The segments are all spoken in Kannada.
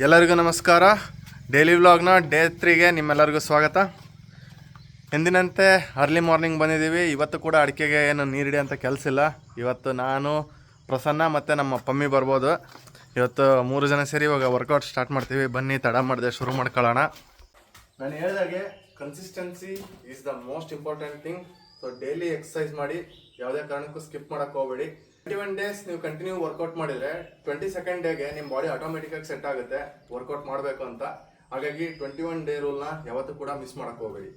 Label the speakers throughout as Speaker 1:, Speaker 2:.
Speaker 1: ಎಲ್ಲರಿಗೂ ನಮಸ್ಕಾರ. ಡೈಲಿ ವ್ಲಾಗ್ನ ಡೇ 3ಗೆ ನಿಮ್ಮೆಲ್ಲರಿಗೂ ಸ್ವಾಗತ. ಎಂದಿನಂತೆ ಅರ್ಲಿ ಮಾರ್ನಿಂಗ್ ಬಂದಿದ್ದೀವಿ. ಇವತ್ತು ಕೂಡ ಅಡಿಕೆಗೆ ಏನು ನೀರಿಡಿ ಅಂತ ಕೆಲಸ ಇಲ್ಲ. ಇವತ್ತು ನಾನು, ಪ್ರಸನ್ನ ಮತ್ತು ನಮ್ಮ ಪಮ್ಮಿ ಬರ್ಬೋದು. ಇವತ್ತು 3 ಜನ ಸೇರಿ ಇವಾಗ ವರ್ಕೌಟ್ ಸ್ಟಾರ್ಟ್ ಮಾಡ್ತೀವಿ. ಬನ್ನಿ, ತಡ ಮಾಡಿದೆ, ಶುರು ಮಾಡ್ಕೊಳ್ಳೋಣ. ನಾನು ಹೇಳಿದಾಗೆ consistency is the most important thing. So daily exercise ಮಾಡಿ, ಯಾವುದೇ ಕಾರಣಕ್ಕೂ ಸ್ಕಿಪ್ ಮಾಡೋಕ್ಕೆ ಹೋಗಬೇಡಿ. 21 ಡೇಸ್ ನೀವು ಕಂಟಿನ್ಯೂ ವರ್ಕೌಟ್ ಮಾಡಿದರೆ 22nd ಡೇಗೆ ನಿಮ್ಮ ಬಾಡಿ ಆಟೋಮೆಟಿಕಾಗಿ ಸೆಟ್ ಆಗುತ್ತೆ ವರ್ಕೌಟ್ ಮಾಡಬೇಕು ಅಂತ. ಹಾಗಾಗಿ 21 ಡೇ ರೂಲ್ನ ಯಾವತ್ತೂ ಕೂಡ ಮಿಸ್ ಮಾಡೋಕ್ಕೆ ಹೋಗಬೇಡಿ.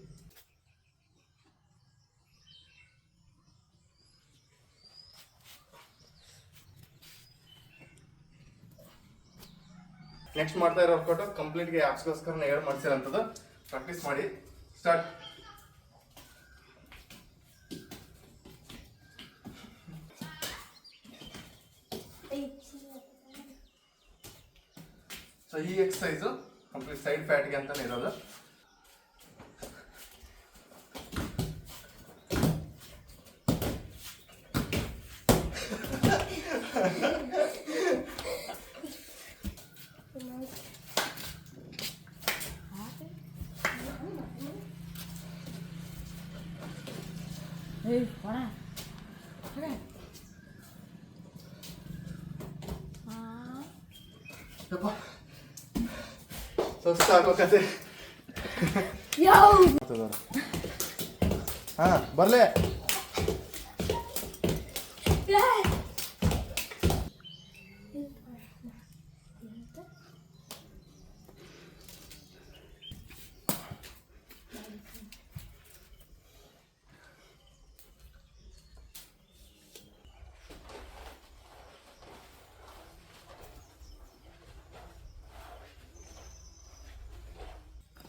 Speaker 1: ನೆಕ್ಸ್ಟ್ ಮಾಡ್ತಾ ಇರೋ ವರ್ಕೌಟ್ ಕಂಪ್ಲೀಟ್ಗೆ ಆಪ್ಸ್ಗೋಸ್ಕರ 2 ಮಾಡಿಸಿರೋಂಥದ್ದು. ಪ್ರಾಕ್ಟೀಸ್ ಮಾಡಿ. ಸ್ಟಾರ್ಟ್. ಸೊ ಈ ಎಕ್ಸಸೈಸು ಕಂಪ್ಲೀಟ್ ಸೈಡ್ ಫ್ಯಾಟ್ಗೆ ಅಂತಾನೆ ಇರೋದು. ಸುಸ್ತಾಗೋಕತೆ. ಹಾ ಬರ್ಲೆ.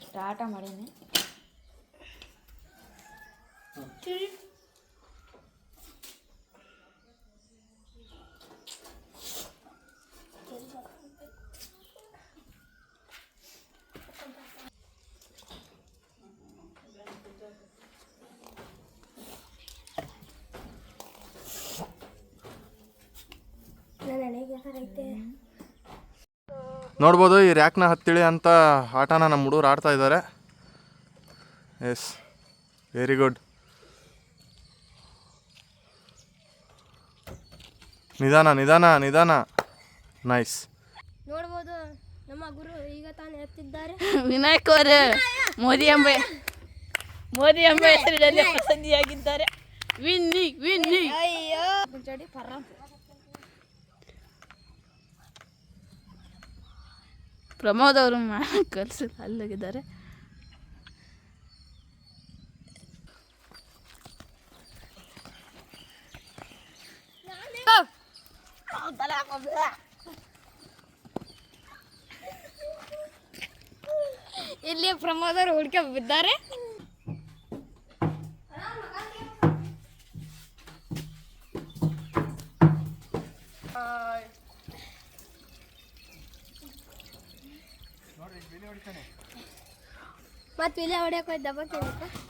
Speaker 2: ಸ್ಟಾರ್ಟ ಮಾಡೀನಿ.
Speaker 1: ನೋಡ್ಬೋದು, ಈ ರ್ಯಾಕ್ನ ಹತ್ತಿಳಿ ಅಂತ ಆಟನ ನಮ್ಮ ಹುಡುಗರು ಆಡ್ತಾ ಇದ್ದಾರೆ. Yes, very good. ನಿಧಾನ ನಿಧಾನ ನಿಧಾನ. ನೈಸ್.
Speaker 3: ನೋಡ್ಬೋದು, ನಮ್ಮ ಗುರು ಈಗ ತಾನೇ ಎತ್ತಿದ್ದಾರೆ.
Speaker 2: ವಿನಾಯಕ್ ಅವರು ಮೋದಿ ಎಂಬ ಹೆಸರಿನಲ್ಲಿ ಪ್ರಸಿದ್ಧಿಯಾಗಿದ್ದಾರೆ. Vinnie Vinnie.
Speaker 3: ಅಯ್ಯೋ ಜಡಿ ಪರ.
Speaker 2: ಪ್ರಮೋದ್ ಅವರು ಕಲ್ಸಿ ಅಲ್ಲಿದ್ದಾರೆ.
Speaker 3: ಇಲ್ಲಿ ಪ್ರಮೋದ್ ಅವರು ಹುಡುಕ ಬಿದ್ದಾರೆ. ಮತ್ತೆ ವಿಲೆ ಹೊಡ್ಯಕ್ಕೆ ಹೋಗಿ ದಬ್ಬಕ್ಕೆ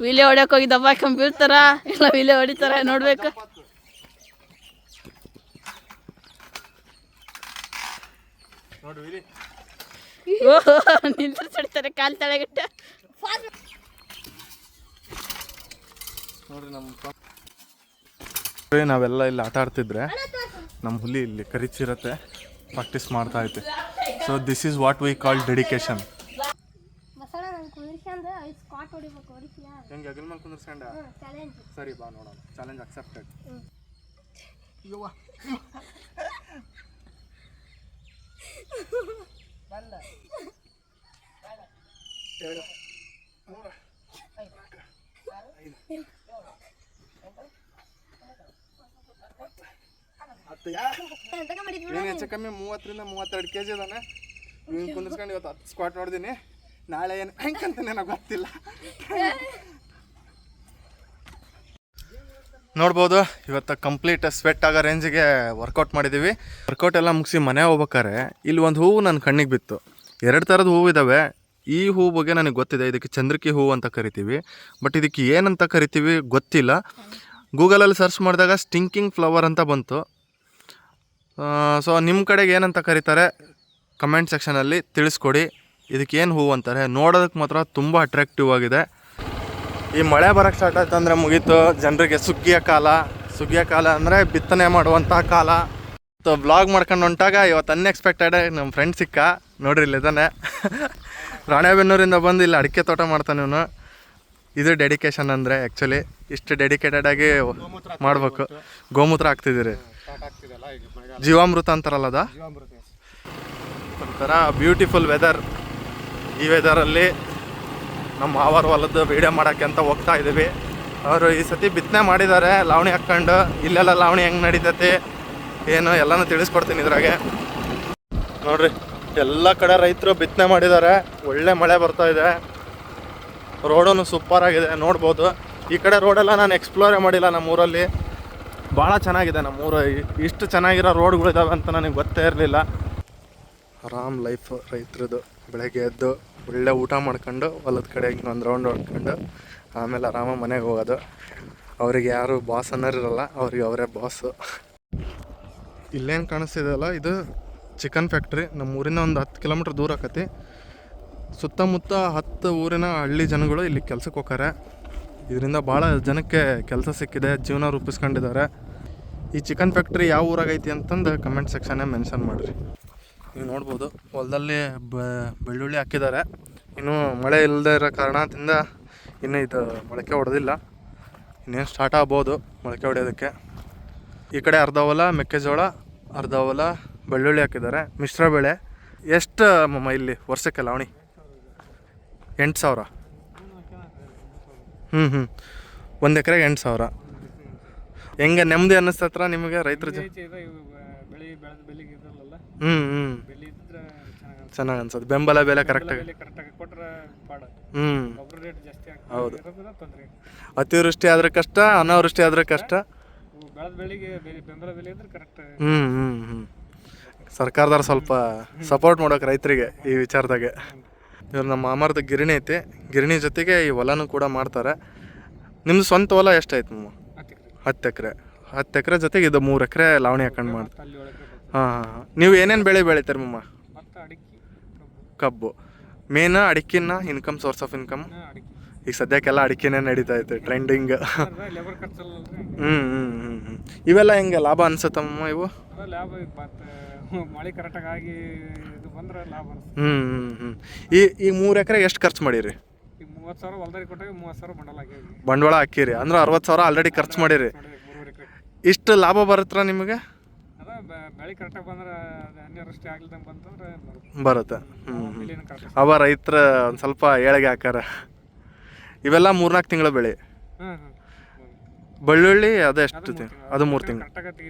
Speaker 2: ವಿಲೆ ಹೊಡ್ಯಕ್ಕೆ ಹೋಗಿ ದಬ್ಬಾಕೊಂಡ್ ಬೀಳ್ತಾರ, ಇಲ್ಲ ವಿಲೆ ಹೊಡಿತಾರ ನೋಡ್ಬೇಕು. ಓಹೋ, ನಿಂತಿರ್ತಾರೆ ಕಾಲ್ ತಳಗಿಟ್ಟ.
Speaker 1: ನೋಡ್ರಿ, ನಾವೆಲ್ಲ ಇಲ್ಲಿ ಆಟ ಆಡ್ತಿದ್ರೆ ನಮ್ಮ ಹುಲಿ ಇಲ್ಲಿ ಕರಿಚಿರತ್ತೆ, ಪ್ರಾಕ್ಟೀಸ್ ಮಾಡ್ತಾ ಐತೆ. So this is what we call dedication. ಹೆಂಗೆ ಅಗಲ್ ಮೇಲೆ ಕುಂದಿರ್ಸ್ಕೊಂಡ? ಸರಿ, ಬಾ ನೋಡೋಣ. Challenge accepted. ಏನು ಹೆಚ್ಚು ಕಮ್ಮಿ 30ರಿಂದ 32 kg ಇದಾನೆ. ನೀನು ಕುಂದಿರ್ಸ್ಕೊಂಡು ಇವತ್ತು 10 ಸ್ಕ್ವಾಟ್ ನೋಡಿದೀನಿ. ನಾಳೆ ಏನು ಹೆಂಗಂತ ನನಗೆ ಗೊತ್ತಿಲ್ಲ. ನೋಡ್ಬೋದು, ಇವತ್ತು ಕಂಪ್ಲೀಟ್ ಸ್ವೆಟ್ ಆಗೋ ರೇಂಜಿಗೆ ವರ್ಕೌಟ್ ಮಾಡಿದ್ದೀವಿ. ವರ್ಕೌಟ್ ಎಲ್ಲ ಮುಗಿಸಿ ಮನೆ ಹೋಗ್ಬೇಕಾರೆ ಇಲ್ಲಿ ಒಂದು ಹೂವು ನನ್ನ ಕಣ್ಣಿಗೆ ಬಿತ್ತು. 2 ಥರದ ಹೂವು ಇದ್ದಾವೆ. ಈ ಹೂವು ಬಗ್ಗೆ ನನಗೆ ಗೊತ್ತಿದೆ, ಇದಕ್ಕೆ ಚಂದ್ರಿಕೆ ಹೂವು ಅಂತ ಕರಿತೀವಿ. ಬಟ್ ಇದಕ್ಕೆ ಏನಂತ ಕರಿತೀವಿ ಗೊತ್ತಿಲ್ಲ. ಗೂಗಲಲ್ಲಿ ಸರ್ಚ್ ಮಾಡಿದಾಗ ಸ್ಟಿಂಕಿಂಗ್ ಫ್ಲವರ್ ಅಂತ ಬಂತು. ಸೊ ನಿಮ್ಮ ಕಡೆಗೆ ಏನಂತ ಕರೀತಾರೆ ಕಮೆಂಟ್ ಸೆಕ್ಷನಲ್ಲಿ ತಿಳಿಸ್ಕೊಡಿ. ಇದಕ್ಕೇನು ಹೂವು ಅಂತಾರೆ, ನೋಡೋದಕ್ಕೆ ಮಾತ್ರ ತುಂಬ ಅಟ್ರಾಕ್ಟಿವ್ ಆಗಿದೆ. ಈ ಮಳೆ ಬರೋಕ್ಕೆ ಸ್ಟಾರ್ಟ್ ಆಯ್ತು ಅಂದರೆ ಮುಗೀತು ಜನರಿಗೆ. ಸುಗ್ಗಿಯ ಕಾಲ ಅಂದರೆ ಬಿತ್ತನೆ ಮಾಡುವಂಥ ಕಾಲ. ವ್ಲಾಗ್ ಮಾಡ್ಕೊಂಡು ಹೊಂಟಾಗ ಇವತ್ತು ಅನ್ಎಕ್ಸ್ಪೆಕ್ಟೆಡ್ ನಮ್ಮ ಫ್ರೆಂಡ್ ಸಿಕ್ಕ. ನೋಡ್ರಿ ಇಲ್ಲಿದ್ದಾನೆ. ರಾಣೆಬೆನ್ನೂರಿಂದ ಬಂದು ಇಲ್ಲಿ ಅಡಿಕೆ ತೋಟ ಮಾಡ್ತಾನೆ ಇವನು. ಇದು ಡೆಡಿಕೇಶನ್ ಅಂದರೆ ಆ್ಯಕ್ಚುಲಿ ಇಷ್ಟು ಡೆಡಿಕೇಟೆಡಾಗಿ ಮಾಡಬೇಕು. ಗೋಮೂತ್ರ ಹಾಕ್ತಿದ್ದೀರಿ, ಜೀವಾಮೃತ ಅಂತಾರಲ್ಲ ಅದ. ಒಂಥರ ಬ್ಯೂಟಿಫುಲ್ ವೆದರ್. ಈ ವೆದರಲ್ಲಿ ನಮ್ಮ ಮಾವರ ಹೊಲದ್ದು ವೀಡಿಯೋ ಮಾಡೋಕ್ಕೆ ಅಂತ ಹೋಗ್ತಾ ಇದ್ದೀವಿ. ಅವರು ಈ ಸತಿ ಬಿತ್ತನೆ ಮಾಡಿದ್ದಾರೆ ಲಾವಣಿ ಹಾಕ್ಕೊಂಡು. ಇಲ್ಲೆಲ್ಲ ಲಾವಣಿ ಹೆಂಗೆ ನಡೀತೈತಿ ಏನು ಎಲ್ಲನೂ ತಿಳಿಸ್ಕೊಡ್ತೀನಿ ಇದ್ರಾಗೆ. ನೋಡ್ರಿ ಎಲ್ಲ ಕಡೆ ರೈತರು ಬಿತ್ತನೆ ಮಾಡಿದ್ದಾರೆ. ಒಳ್ಳೆ ಮಳೆ ಬರ್ತಾ ಇದೆ. ರೋಡೂ ಸೂಪರ್ ಆಗಿದೆ, ನೋಡ್ಬೋದು. ಈ ಕಡೆ ರೋಡೆಲ್ಲ ನಾನು ಎಕ್ಸ್ಪ್ಲೋರೇ ಮಾಡಿಲ್ಲ. ನಮ್ಮೂರಲ್ಲಿ ಭಾಳ ಚೆನ್ನಾಗಿದೆ ನಮ್ಮೂರು. ಇಷ್ಟು ಚೆನ್ನಾಗಿರೋ ರೋಡ್ಗಳಿದ್ದಾವೆ ಅಂತ ನನಗೆ ಗೊತ್ತೇ ಇರಲಿಲ್ಲ. ಆರಾಮ್ ಲೈಫ್ ರೈತರದು. ಬೆಳಗ್ಗೆ ಎದ್ದು ಒಳ್ಳೆ ಊಟ ಮಾಡ್ಕೊಂಡು ಹೊಲದ ಕಡೆ ಹಿಂಗೆ ಒಂದು ರೌಂಡ್ ಹೊಡ್ಕೊಂಡು ಆಮೇಲೆ ಆರಾಮಾಗಿ ಮನೆಗೆ ಹೋಗೋದು. ಅವರಿಗೆ ಯಾರು ಬಾಸ್ ಅನ್ನೋರಿರಲ್ಲ, ಅವ್ರಿಗೆ ಅವರೇ ಬಾಸು. ಇಲ್ಲೇನು ಕಾಣಿಸ್ತಿದೆಯಲ್ಲ, ಇದು ಚಿಕನ್ ಫ್ಯಾಕ್ಟ್ರಿ. ನಮ್ಮ ಊರಿಂದ ಒಂದು 10 ಕಿಲೋಮೀಟ್ರ್ ದೂರ ಆಕತಿ. ಸುತ್ತಮುತ್ತ 10 ಊರಿನ ಹಳ್ಳಿ ಜನಗಳು ಇಲ್ಲಿ ಕೆಲ್ಸಕ್ಕೆ ಹೋಗ್ತಾರೆ. ಇದರಿಂದ ಭಾಳ ಜನಕ್ಕೆ ಕೆಲಸ ಸಿಕ್ಕಿದೆ, ಜೀವನ ರೂಪಿಸ್ಕೊಂಡಿದ್ದಾರೆ. ಈ ಚಿಕನ್ ಫ್ಯಾಕ್ಟ್ರಿ ಯಾವ ಊರಾಗೈತಿ ಅಂತಂದು ಕಮೆಂಟ್ ಸೆಕ್ಷನ್ನೇ ಮೆನ್ಷನ್ ಮಾಡಿರಿ. ನೀವು ನೋಡ್ಬೋದು ಹೊಲದಲ್ಲಿ ಬೆಳ್ಳುಳ್ಳಿ ಹಾಕಿದ್ದಾರೆ. ಇನ್ನೂ ಮಳೆ ಇಲ್ಲದೆ ಇರೋ ಕಾರಣದಿಂದ ಇನ್ನೂ ಇದು ಮೊಳಕೆ ಹೊಡೆದಿಲ್ಲ. ಇನ್ನೇನು ಸ್ಟಾರ್ಟ್ ಆಗ್ಬೋದು ಮೊಳಕೆ ಹೊಡೆಯೋದಕ್ಕೆ. ಈ ಕಡೆ ಅರ್ಧ ಹೊಲ ಮೆಕ್ಕೆಜೋಳ, ಅರ್ಧ ಹೊಲ ಬೆಳ್ಳುಳ್ಳಿ ಹಾಕಿದ್ದಾರೆ, ಮಿಶ್ರ ಬೆಳೆ. ಎಷ್ಟು ಮಮ್ಮ ಇಲ್ಲಿ ವರ್ಷಕ್ಕೆ ಲಾವಣಿ? 8,000. 1 ಎಕರೆಗೆ 8,000. ಹೆಂಗೆ ನೆಮ್ಮದಿ ಅನ್ನಿಸ್ತತ್ರ ನಿಮಗೆ ರೈತರ ಚೆನ್ನಾಗಿ ಅನ್ಸೋದು. ಬೆಂಬಲ ಬೆಲೆ ಕರೆಕ್ಟಾಗಿ. ಹೌದು. ಅತಿವೃಷ್ಟಿ ಆದ್ರೆ ಕಷ್ಟ, ಅನಾವೃಷ್ಟಿ ಆದ್ರೆ ಕಷ್ಟ. ಸರ್ಕಾರದವ್ರು ಸ್ವಲ್ಪ ಸಪೋರ್ಟ್ ಮಾಡೋಕೆ ರೈತರಿಗೆ ಈ ವಿಚಾರದಾಗೆ. ಇವ್ರು ನಮ್ಮ ಮಾಮಾರ್ದು ಗಿರಣಿ ಐತಿ. ಗಿರಣಿ ಜೊತೆಗೆ ಈ ಹೊಲನೂ ಕೂಡ ಮಾಡ್ತಾರೆ. ನಿಮ್ದು ಸ್ವಂತ ಹೊಲ ಎಷ್ಟಾಯ್ತು ಮಮ್ಮ? 10 ಎಕರೆ. 10 ಎಕರೆ ಜೊತೆಗೆ ಇದು 3 ಎಕರೆ ಲಾವಣಿ ಹಾಕೊಂಡು ಮಾಡ್ತಾರೆ. ಹಾಂ. ನೀವು ಏನೇನು ಬೆಳೆ ಬೆಳಿತೀರಿ ಮಮ್ಮ? ಕಬ್ಬು ಮೇನ್. ಅಡಿಕೆನ ಇನ್ಕಮ್, ಸೋರ್ಸ್ ಆಫ್ ಇನ್ಕಮ್. ಈಗ ಸದ್ಯಕ್ಕೆಲ್ಲ ಅಡಿಕೆನೇ ನಡೀತಾ ಐತೆ, ಟ್ರೆಂಡಿಂಗ್. ಇವೆಲ್ಲ ಹೆಂಗೆ ಲಾಭ ಅನ್ಸುತ್ತಮ್ಮ ಇವು? ಈ 3 ಎಕರೆ ಎಷ್ಟು ಖರ್ಚು ಮಾಡಿರಿ? ಬಂಡವಾಳ ಹಾಕಿರಿ ಅಂದ್ರೆ 60,000 ಆಲ್ರೆಡಿ ಖರ್ಚು ಮಾಡಿರಿ. ಇಷ್ಟು ಲಾಭ ಬರುತ್ತಾ ನಿಮಗೆ? ಬರುತ್ತೆ. ಅವ ರೈತರ ಒಂದು ಸ್ವಲ್ಪ ಏಳಿಗೆ ಹಾಕಾರ. ಇವೆಲ್ಲ 3-4 ತಿಂಗಳ ಬೆಳೆ. ಬೆಳ್ಳುಳ್ಳಿ ಅದೆಷ್ಟು? ಅದು 3 ತಿಂಗಳು.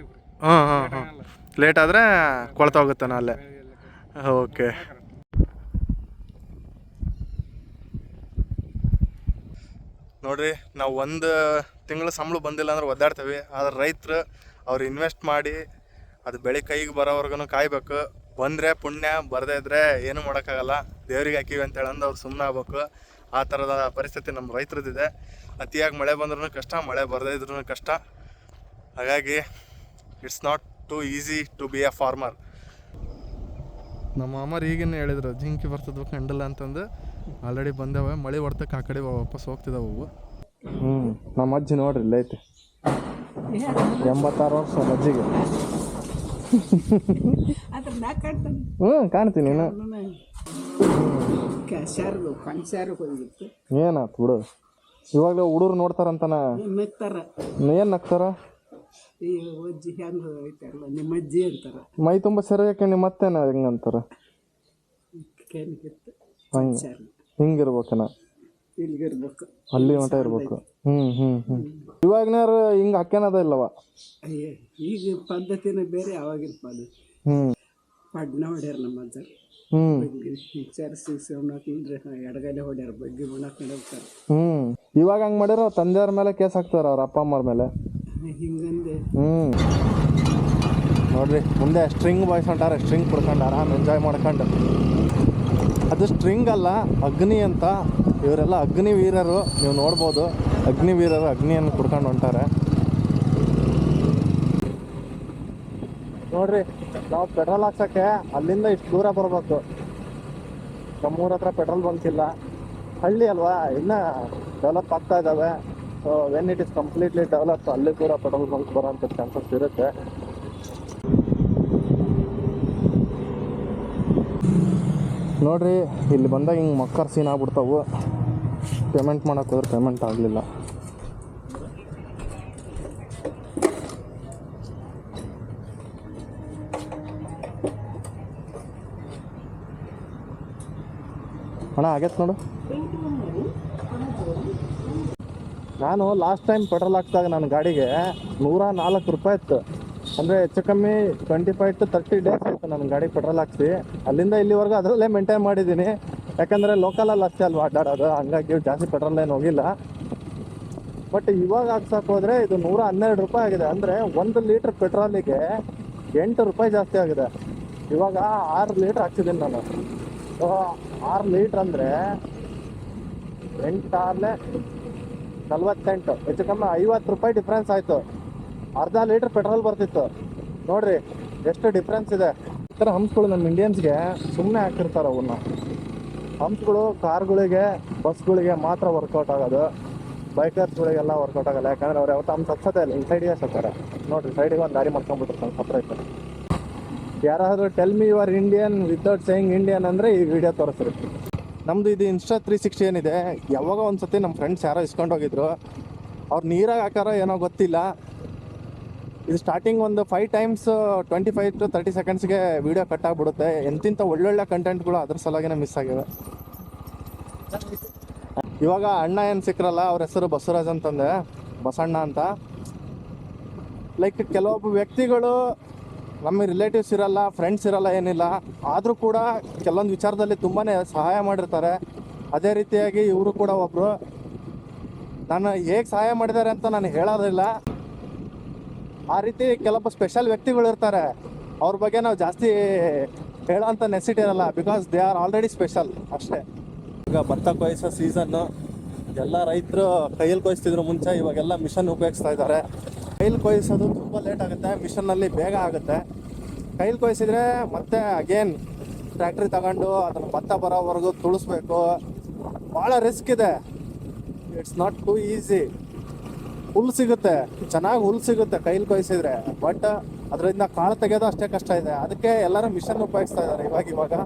Speaker 1: ಹಾಂ. ಲೇಟ್ ಆದರೆ ಕೊಳ್ತಾ ಹೋಗುತ್ತಾನ ಅಲ್ಲೇ. ಓಕೆ. ನೋಡಿರಿ, ನಾವು 1 ತಿಂಗಳ ಸಂಬಳ ಬಂದಿಲ್ಲ ಅಂದ್ರೆ ಒದ್ದಾಡ್ತೇವೆ. ಆದ್ರೆ ರೈತರು ಅವ್ರು ಇನ್ವೆಸ್ಟ್ ಮಾಡಿ ಅದು ಬೆಳೆ ಕೈಗೆ ಬರೋವರೆಗೂ ಕಾಯ್ಬೇಕು. ಬಂದರೆ ಪುಣ್ಯ, ಬರದೇ ಇದ್ದರೆ ಏನೂ ಮಾಡೋಕ್ಕಾಗಲ್ಲ. ದೇವ್ರಿಗೆ ಹಾಕಿವಿ ಅಂತ ಹೇಳಂದು ಅವ್ರು ಸುಮ್ಮನೆ ಆಗ್ಬೇಕು. ಆ ಥರದ ಪರಿಸ್ಥಿತಿ ನಮ್ಮ ರೈತರದ್ದಿದೆ. ಅತಿಯಾಗಿ ಮಳೆ ಬಂದ್ರೂ ಕಷ್ಟ, ಮಳೆ ಬರದೇ ಇದ್ರೂ ಕಷ್ಟ. ಹಾಗಾಗಿ it's not too easy to be a farmer. ನಮ್ಮ ಮಾಮರು ಈಗಿನ ಹೇಳಿದ್ರು ಜಿಂಕಿ ಬರ್ತದವು ಕಂಡಲ್ಲ ಅಂತಂದು. ಆಲ್ರೆಡಿ ಬಂದವೆ. ಮಳೆ ಹೊಡ್ತಕ್ಕೆ ಆ ಕಡೆ ವಾಪಸ್ ಹೋಗ್ತಿದ್ದಾವೆ ಅವು. ನಮ್ಮ ಅಜ್ಜಿ ನೋಡ್ರಿ ಇಲ್ಲ ಐತೆ, 86 ವರ್ಷ ಅಜ್ಜಿಗೆ. ಕಾಣ್ತೀನಿ. ಏನಾಯ್ತು ಬಿಡು, ಇವಾಗಲೇ ಹುಡುಗರು ನೋಡ್ತಾರಂತನ. ಏನ್ ನಗ್ತಾರ? ಮೈ ತುಂಬ ಸರಿಯಾಕೆ ನಿಮ್ಮ ಮತ್ತೇನ ಹೆಂಗಂತಾರ? ಹಿಂಗಿರ್ಬೇಕನ, ಅಲ್ಲಿ ಮಠ ಇರ್ಬೇಕು. ಇವಾಗನಾರು ಹಿಂಗ ಹಾಕ್ಯಾನದ ಇಲ್ಲವ?
Speaker 4: ಈಗ ಪದ್ಧತಿನ ಬೇರೆ, ಅವಾಗಿನ ಪದ್ಧತಿ. ಪಡ್ನ ಹೊಡ್ಯಾರ ನಮ್ಮ ಅಜ್ಜ. ಎಡಗೈಲೆ ಹೊಡ್ಯಾರ, ಬಗ್ಗೆ ಮುಣಕ್ ನಡೀತಾರ.
Speaker 1: ಇವಾಗ ಹಂಗ ಮಾಡ್ಯಾರ. ತಂದೆಯವ್ರ ಮೇಲೆ ಕೇಸ್ ಹಾಕ್ತಾರ, ಅವ್ರ ಅಪ್ಪ ಅಮ್ಮರ ಮೇಲೆ.
Speaker 4: ಹಿಂಗಂದೆ.
Speaker 1: ನೋಡ್ರಿ ಮುಂದೆ ಸ್ಟ್ರಿಂಗ್ ಬಾಯ್ಸ್ ಹೊಂಟಾರ. ಸ್ಟ್ರಿಂಗ್ ಕುಡ್ಕೊಂಡು ಆರಾಮ್ ಎಂಜಾಯ್ ಮಾಡ್ಕೊಂಡು. ಅದು ಸ್ಟ್ರಿಂಗ್ ಅಲ್ಲ, ಅಗ್ನಿ ಅಂತ. ಇವರೆಲ್ಲ ಅಗ್ನಿ ವೀರರು. ನೀವು ನೋಡ್ಬೋದು, ಅಗ್ನಿ ವೀರರು ಅಗ್ನಿಯನ್ನು ಕುಡ್ಕೊಂಡು ಹೊಂಟಾರೆ. ನೋಡಿ ನೋಡ್ರಿ, ನಾವು ಪೆಟ್ರೋಲ್ ಹಾಕ್ಸೋಕ್ಕೆ ಅಲ್ಲಿಂದ ಇಷ್ಟು ದೂರ ಬರಬೇಕು. ನಮ್ಮೂರ ಹತ್ರ ಪೆಟ್ರೋಲ್ ಬಂಕ್ ಇಲ್ಲ. ಹಳ್ಳಿ ಅಲ್ವಾ, ಇನ್ನೂ ಡೆವಲಪ್ ಆಗ್ತಾ ಇದ್ದಾವೆ. So when it is completely develop, ಅಲ್ಲಿ ಕೂಡ ಪೆಟ್ರೋಲ್ ಬಂಕ್ ಬರೋಂಥ ಚಾನ್ಸಸ್ ಇರುತ್ತೆ. ನೋಡ್ರಿ, ಇಲ್ಲಿ ಬಂದಾಗ ಹಿಂಗೆ ಮಕ್ಕರ್ ಸೀನ್ ಆಗ್ಬಿಡ್ತಾವು. ಪೇಮೆಂಟ್ ಮಾಡೋಕೆ ಹೋದ್ರೆ ಪೇಮೆಂಟ್ ಆಗಲಿಲ್ಲ. ಅಣ್ಣ ಆಗೈತೆ ನೋಡು. ನಾನು ಲಾಸ್ಟ್ ಟೈಮ್ ಪೆಟ್ರೋಲ್ ಹಾಕ್ದಾಗ ನನ್ನ ಗಾಡಿಗೆ 104 ರೂಪಾಯಿ ಇತ್ತು. ಅಂದರೆ ಹೆಚ್ಚು ಕಮ್ಮಿ 25 to 30 ಡೇಸ್ ಆಯಿತು ನನ್ನ ಗಾಡಿ ಪೆಟ್ರೋಲ್ ಹಾಕ್ಸಿ. ಅಲ್ಲಿಂದ ಇಲ್ಲಿವರೆಗೂ ಅದರಲ್ಲೇ ಮೇಂಟೈನ್ ಮಾಡಿದ್ದೀನಿ. ಯಾಕಂದರೆ ಲೋಕಲಲ್ಲಿ ಅಷ್ಟೇ ಅಲ್ವಾ ಅಡ್ಡಾಡೋದು, ಹಂಗಾಗಿ ಜಾಸ್ತಿ ಪೆಟ್ರೋಲ್ ಏನು ಹೋಗಿಲ್ಲ. ಬಟ್ ಇವಾಗ ಹಾಕ್ಸಕ್ಕೆ ಹೋದರೆ ಇದು 112 ರೂಪಾಯಿ ಆಗಿದೆ. ಅಂದರೆ 1 ಲೀಟ್ರ್ ಪೆಟ್ರೋಲಿಗೆ 8 ರೂಪಾಯಿ ಜಾಸ್ತಿ ಆಗಿದೆ. ಇವಾಗ 6 ಲೀಟ್ರ್ ಹಾಕ್ಸಿದ್ದೀನಿ ನಾನು. 6 ಲೀಟ್ರ್ ಅಂದರೆ 8 48, ಹೆಚ್ಚು ಕಮ್ಮಿ 50 ರೂಪಾಯಿ ಡಿಫ್ರೆನ್ಸ್ ಆಯಿತು. ಅರ್ಧ ಲೀಟ್ರ್ ಪೆಟ್ರೋಲ್ ಬರ್ತಿತ್ತು. ನೋಡ್ರಿ ಎಷ್ಟು ಡಿಫ್ರೆನ್ಸ್ ಇದೆ. ಈ ಥರ ಹಂಪ್ಸ್ಗಳು ನಮ್ಮ ಇಂಡಿಯನ್ಸ್ಗೆ ಸುಮ್ಮನೆ ಹಾಕಿರ್ತಾರೆ. ಅವನ್ನ ಹಂಪ್ಸ್ಗಳು ಕಾರ್ಗಳಿಗೆ, ಬಸ್ಗಳಿಗೆ ಮಾತ್ರ ವರ್ಕೌಟ್ ಆಗೋದು. ಬೈಕರ್ಸ್ಗಳಿಗೆಲ್ಲ ವರ್ಕೌಟ್ ಆಗಲ್ಲ. ಯಾಕಂದರೆ ಅವ್ರು ಯಾವತ್ತು ಹಂಪ್ಸ್ ಹಚ್ಚೋದೇ ಇಲ್ಲ, ಹಿಂಗೆ ಸೈಡಿಗೆ ಹಚ್ತಾರೆ. ನೋಡಿರಿ, ಸೈಡಿಗೆ ಒಂದು ದಾರಿ ಮಾಡ್ಕೊಂಡ್ಬಿಟ್ಟಿರ್ತಾರೆ ಸಪ್ರೇಟ್. ಯಾರಾದರೂ tell me your Indian without saying Indian ಅಂದರೆ ಈ ವಿಡಿಯೋ ತೋರಿಸ್ರಿ. ನಮ್ಮದು ಇದು Insta 360 ಏನಿದೆ, ಯಾವಾಗ ಒಂದು ಸತಿ ನಮ್ಮ ಫ್ರೆಂಡ್ಸ್ ಯಾರೋ ಇಸ್ಕೊಂಡೋಗಿದ್ರು. ಅವ್ರು ನೀರಾಗಿ ಹಾಕಾರೋ ಏನೋ ಗೊತ್ತಿಲ್ಲ. ಇದು ಸ್ಟಾರ್ಟಿಂಗ್ ಒಂದು 5 times 25 to 30 secondsಗೆ ವೀಡಿಯೋ ಕಟ್ ಆಗಿಬಿಡುತ್ತೆ. ಎಂತಿಂಥ ಒಳ್ಳೊಳ್ಳೆ ಕಂಟೆಂಟ್ಗಳು ಅದ್ರ ಸಲುವಾಗಿನೇ ಮಿಸ್ ಆಗಿವೆ. ಇವಾಗ ಅಣ್ಣ ಏನು ಸಿಕ್ಕರಲ್ಲ, ಅವ್ರ ಹೆಸರು ಬಸವರಾಜ್ ಅಂತಂದೆ, ಬಸಣ್ಣ ಅಂತ. ಲೈಕ್ ಕೆಲವೊಬ್ಬ ವ್ಯಕ್ತಿಗಳು ನಮ್ಮ ರಿಲೇಟಿವ್ಸ್ ಇರಲ್ಲ, ಫ್ರೆಂಡ್ಸ್ ಇರಲ್ಲ, ಏನಿಲ್ಲ. ಆದರೂ ಕೂಡ ಕೆಲವೊಂದು ವಿಚಾರದಲ್ಲಿ ತುಂಬಾ ಸಹಾಯ ಮಾಡಿರ್ತಾರೆ. ಅದೇ ರೀತಿಯಾಗಿ ಇವರು ಕೂಡ ಒಬ್ಬರು. ನಾನು ಹೇಗೆ ಸಹಾಯ ಮಾಡಿದ್ದಾರೆ ಅಂತ ನಾನು ಹೇಳೋದಿಲ್ಲ. ಆ ರೀತಿ ಕೆಲವೊಬ್ಬ ಸ್ಪೆಷಲ್ ವ್ಯಕ್ತಿಗಳು ಇರ್ತಾರೆ. ಅವ್ರ ಬಗ್ಗೆ ನಾವು ಜಾಸ್ತಿ ಹೇಳೋಂಥ ನೆಸಿಟಿ ಇರಲ್ಲ, because they are already special ಅಷ್ಟೇ. ಈಗ ಭತ್ತ ಕೊಯ್ಸೋ ಸೀಸನ್ನು. ಎಲ್ಲ ರೈತರು ಕೈಯಲ್ಲಿ ಕೊಯ್ಸ್ತಿದ್ರು ಮುಂಚೆ, ಇವಾಗೆಲ್ಲ ಮಿಷನ್ ಉಪಯೋಗಿಸ್ತಾ ಇದ್ದಾರೆ. ಕೈಲಿ ಕೊಯ್ಸೋದು ತುಂಬ ಲೇಟ್ ಆಗುತ್ತೆ, ಮಿಷನ್ನಲ್ಲಿ ಬೇಗ ಆಗುತ್ತೆ. ಕೈಲಿ ಕೊಯ್ಸಿದ್ರೆ ಮತ್ತೆ ಅಗೇನ್ ಟ್ರ್ಯಾಕ್ಟ್ರಿ ತಗೊಂಡು ಅದನ್ನು ಭತ್ತ ಬರೋವರೆಗೂ ತುಳಿಸ್ಬೇಕು. ಭಾಳ ರಿಸ್ಕ್ ಇದೆ. It's not two easy. ಹುಲ್ಲು ಸಿಗುತ್ತೆ, ಚೆನ್ನಾಗಿ ಹುಲ್ಲು ಸಿಗುತ್ತೆ ಕೈಲಿ ಕೊಯ್ಸಿದ್ರೆ. ಬಟ್ ಅದರಿಂದ ಕಾಳು ತೆಗೆಯೋದು ಅಷ್ಟೇ ಕಷ್ಟ ಇದೆ. ಅದಕ್ಕೆ ಎಲ್ಲರೂ ಮಿಷನ್ ಉಪಯೋಗಿಸ್ತಾ ಇದ್ದಾರೆ ಇವಾಗ.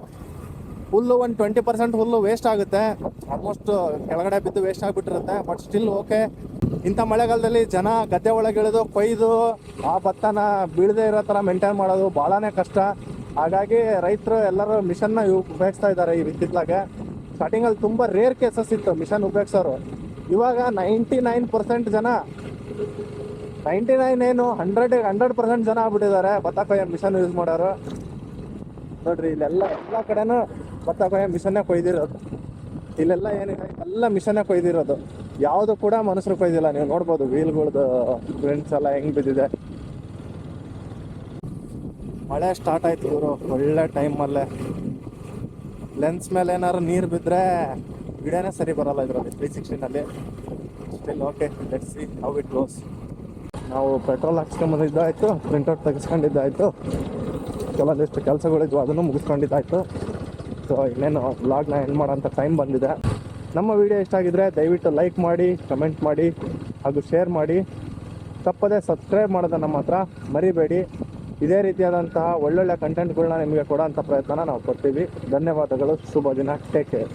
Speaker 1: ಹುಲ್ಲು ಒಂದು 20% ಹುಲ್ಲು ವೇಸ್ಟ್ ಆಗುತ್ತೆ. ಆಲ್ಮೋಸ್ಟ್ ಕೆಳಗಡೆ ಬಿದ್ದು ವೇಸ್ಟ್ ಆಗಿಬಿಟ್ಟಿರುತ್ತೆ. But still okay. ಇಂಥ ಮಳೆಗಾಲದಲ್ಲಿ ಜನ ಗದ್ದೆ ಒಳಗಿಳಿದು ಕೊಯ್ದು ಆ ಭತ್ತನ ಬೀಳದೇ ಇರೋ ಥರ ಮೇಂಟೈನ್ ಮಾಡೋದು ಭಾಳನೇ ಕಷ್ಟ. ಹಾಗಾಗಿ ರೈತರು ಎಲ್ಲರೂ ಮಿಷನ್ನ ಉಪಯೋಗಿಸ್ತಾ ಇದ್ದಾರೆ ಈ ಇತ್ತಿತ್ತಲಾಗೆ. ಸ್ಟಾರ್ಟಿಂಗಲ್ಲಿ ತುಂಬ ರೇರ್ ಕೇಸಸ್ ಇತ್ತು ಮಿಷನ್ ಉಪಯೋಗಿಸೋರು. ಇವಾಗ 99% ಜನ, 99 ಏನು 100% ಜನ ಆಗ್ಬಿಟ್ಟಿದ್ದಾರೆ ಭತ್ತ ಕೊಯ್ಯೋ ಮಿಷನ್ ಯೂಸ್ ಮಾಡೋರು. ನೋಡ್ರಿ, ಇಲ್ಲೆಲ್ಲ ಎಲ್ಲ ಕಡೆನೂ ಭತ್ತ ಕೊಯ್ಯೋ ಮಿಷನ್ನೇ ಕೊಯ್ದಿರೋದು. ಇಲ್ಲೆಲ್ಲ ಏನಿದೆ ಎಲ್ಲ ಮಿಷನ್ನೇ ಕೊಯ್ದಿರೋದು. ಯಾವುದು ಕೂಡ ಮನುಷ್ಯರು ಕೊಯ್ದಿಲ್ಲ. ನೀವು ನೋಡ್ಬೋದು ವೀಲ್ಗಳದ್ದು ಫ್ರೆಂಡ್ಸ್ ಎಲ್ಲ ಹೆಂಗೆ ಬಿದ್ದಿದೆ. ಮಳೆ ಸ್ಟಾರ್ಟ್ ಆಯ್ತು ಇವರು ಒಳ್ಳೆ ಟೈಮಲ್ಲೇ. ಲೆನ್ಸ್ ಮೇಲೆ ಏನಾದ್ರು ನೀರು ಬಿದ್ದರೆ ವಿಡಿಯೋನೇ ಸರಿ ಬರೋಲ್ಲ ಇದರಲ್ಲಿ 360ನಲ್ಲಿ. Still okay, let's see how it goes. ನಾವು ಪೆಟ್ರೋಲ್ ಹಾಕ್ಸ್ಕೊಂಬಂದಿದ್ದಾಯಿತು, ಪ್ರಿಂಟೌಟ್ ತೆಗೆಸ್ಕೊಂಡಿದ್ದಾಯಿತು, ಕೆಲವೊಂದಿಷ್ಟು ಕೆಲಸಗಳಿದ್ವು ಅದನ್ನು ಮುಗಿಸ್ಕೊಂಡಿದ್ದಾಯಿತು. ಸೊ ಇನ್ನೇನು ವ್ಲಾಗ್ನ ಎಂಡ್ ಮಾಡೋಂಥ ಟೈಮ್ ಬಂದಿದೆ. ನಮ್ಮ ವಿಡಿಯೋ ಇಷ್ಟ ಆಗಿದ್ರೆ ದಯವಿಟ್ಟು ಲೈಕ್ ಮಾಡಿ, ಕಮೆಂಟ್ ಮಾಡಿ ಹಾಗೂ ಶೇರ್ ಮಾಡಿ. ತಪ್ಪದೇ ಸಬ್ಸ್ಕ್ರೈಬ್ ಮಾಡೋದನ್ನು ಮಾತ್ರ ಮರಿಬೇಡಿ. ಇದೇ ರೀತಿಯಾದಂತಹ ಒಳ್ಳೊಳ್ಳೆ ಕಂಟೆಂಟ್ಗಳನ್ನ ನಿಮಗೆ ಕೊಡೋಂಥ ಪ್ರಯತ್ನ ನಾವು ಕೊಡ್ತೀವಿ. ಧನ್ಯವಾದಗಳು. ಶುಭ ದಿನ. Take care.